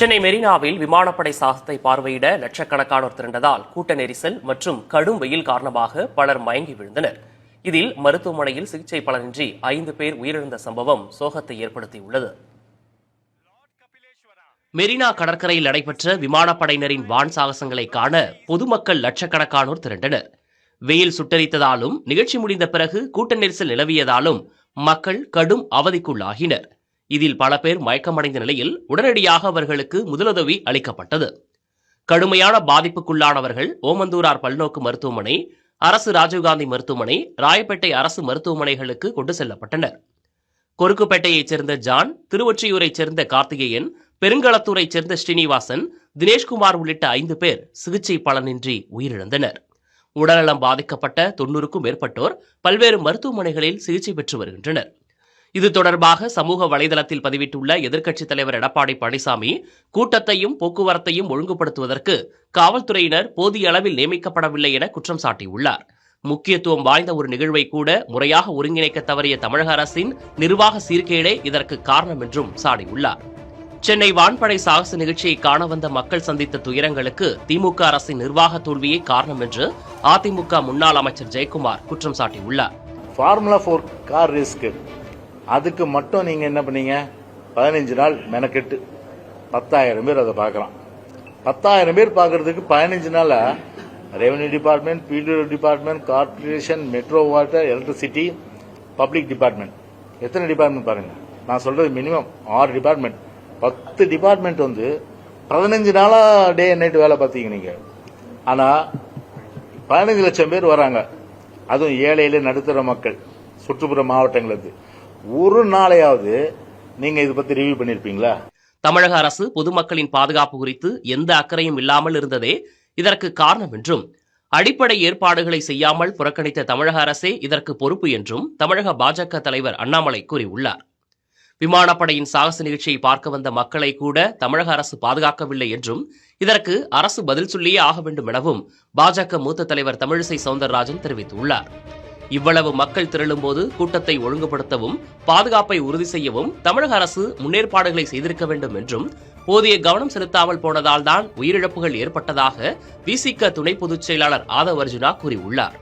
சென்னை மெரினாவில் விமானப்படை சாகசத்தை பார்வையிட லட்சக்கணக்கானோர் திரண்டதால் கூட்ட நெரிசல் மற்றும் கடும் வெயில் காரணமாக பலர் மயங்கி விழுந்தனர். இதில் மருத்துவமனையில் சிகிச்சை பலனின்றி 5 பேர் உயிரிழந்த சம்பவம் சோகத்தை ஏற்படுத்தியுள்ளது. மெரினா கடற்கரையில் நடைபெற்ற விமானப்படையினரின் வான் சாகசங்களை காண பொதுமக்கள் லட்சக்கணக்கானோர் திரண்டனர். வெயில் சுட்டரித்ததாலும் நிகழ்ச்சி முடிந்த பிறகு கூட்ட நெரிசல் நிலவியதாலும் மக்கள் கடும் அவதிக்குள்ளாகினர். இதில் பல பேர் மயக்கமடைந்த நிலையில் உடனடியாக அவர்களுக்கு முதலுதவி அளிக்கப்பட்டது. கடுமையான பாதிப்புக்குள்ளானவர்கள் ஓமந்தூரார் பல்நோக்கு மருத்துவமனை, அரசு ராஜீவ்காந்தி மருத்துவமனை, ராயப்பேட்டை அரசு மருத்துவமனைகளுக்கு கொண்டு செல்லப்பட்டனர். கொருக்குப்பேட்டையைச் சேர்ந்த ஜான், திருவொற்றியூரைச் சேர்ந்த கார்த்திகேயன், பெருங்களத்தூரைச் சேர்ந்த ஸ்ரீனிவாசன், தினேஷ்குமார் உள்ளிட்ட 5 பேர் சிகிச்சை பலனின்றி உயிரிழந்தனர். உடல்நலம் பாதிக்கப்பட்ட 90க்கும் மேற்பட்டோர் பல்வேறு மருத்துவமனைகளில் சிகிச்சை பெற்று வருகின்றனர். இது தொடர்பாக சமூக வலைதளத்தில் பதிவிட்டுள்ள எதிர்க்கட்சித் தலைவர் எடப்பாடி பழனிசாமி, கூட்டத்தையும் போக்குவரத்தையும் ஒழுங்குபடுத்துவதற்கு காவல்துறையினர் போதிய அளவில் நியமிக்கப்படவில்லை என குற்றம் சாட்டியுள்ளார். முக்கியத்துவம் வாய்ந்த ஒரு நிகழ்வை கூட முறையாக ஒருங்கிணைக்க தவறிய தமிழக அரசின் நிர்வாக சீர்கேடே இதற்கு காரணம் என்றும் சாடியுள்ளார். சென்னை வான்படை சாகச நிகழ்ச்சியை காண வந்த மக்கள் சந்தித்த துயரங்களுக்கு திமுக அரசின் நிர்வாக தோல்வியே காரணம் என்று அதிமுக முன்னாள் அமைச்சர் ஜெயக்குமார் குற்றம் சாட்டியுள்ளார். ஃபார்முலா 4 கார் ரேஸ்க்கு அதுக்கு மட்டும் நீங்க என்ன பண்ணீங்க? 15 நாள் மெனக்கெட்டு 10,000 பேர் அதை பார்க்கலாம். 10,000 பேர் பார்க்கறதுக்கு 15 நாளா revenue department, PW department, corporation, metro water, electricity, public department, எத்தனை டிபார்ட்மெண்ட் பாருங்க. நான் சொல்றது மினிமம் 6 டிபார்ட்மெண்ட், 10 டிபார்ட்மெண்ட் 15 நாளா டே அண்ட் நைட் வேலை பார்த்தீங்க நீங்க. ஆனா 15 லட்சம் பேர் வராங்க, அதுவும் ஏழையில நடுத்தர மக்கள், சுற்றுப்புற மாவட்டங்களுக்கு. ஒரு நாளையாவது நீங்க இதை பத்தி ரிவ்யூ பண்ணிருப்பீங்களா? தமிழக அரசு பொதுமக்களின் பாதுகாப்பு குறித்து எந்த அக்கறையும் இல்லாமல் இருந்ததே இதற்கு காரணம் என்றும், அடிப்படை ஏற்பாடுகளை செய்யாமல் புறக்கணித்த தமிழக அரசே இதற்கு பொறுப்பு என்றும் தமிழக பாஜக தலைவர் அண்ணாமலை கூறியுள்ளார். விமானப்படையின் சாகச நிகழ்ச்சியை பார்க்க வந்த மக்களை கூட தமிழக அரசு பாதுகாக்கவில்லை என்றும், இதற்கு அரசு பதில் சொல்லியே ஆக வேண்டும் எனவும் பாஜக மூத்த தலைவர் தமிழிசை சவுந்தரராஜன் தெரிவித்துள்ளார். இவ்வளவு மக்கள் திரளும்போது கூட்டத்தை ஒழுங்குபடுத்தவும் பாதுகாப்பை உறுதி செய்யவும் தமிழக அரசு முன்னேற்பாடுகளை செய்திருக்க வேண்டும் என்றும், போதிய கவனம் செலுத்தாமல் போனதால் தான் உயிரிழப்புகள் ஏற்பட்டதாக விசிக துணை பொதுச் செயலாளர் ஆதவ் அர்ஜுனா கூறியுள்ளார்.